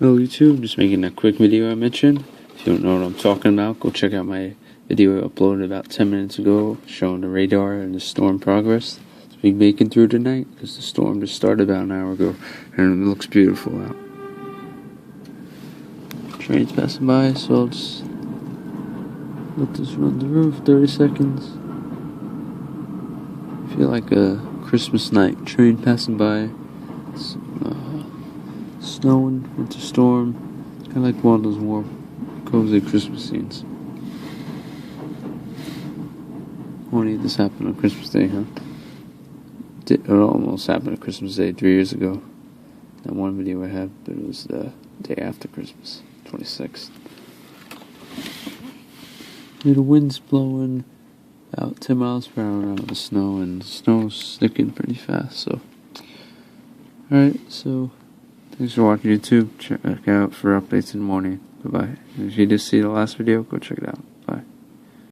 Hello YouTube, just making a quick video I mentioned. If you don't know what I'm talking about, go check out my video I uploaded about 10 minutes ago showing the radar and the storm progress. It's been making through tonight because the storm just started about an hour ago and it looks beautiful out. Train's passing by, so I'll just let this run through for 30 seconds. I feel like a Christmas night. Train passing by. It's, snowing, winter storm. Kind of like one of those warm, cozy Christmas scenes. Why did this happen on Christmas Day, huh? It almost happened on Christmas Day 3 years ago. That one video I had, but it was the day after Christmas, 26th. The wind's blowing about 10 miles per hour out of the snow, and the snow's sticking pretty fast, so. Alright, so thanks for watching YouTube. Check out for updates in the morning. Bye-bye. If you did see the last video, go check it out.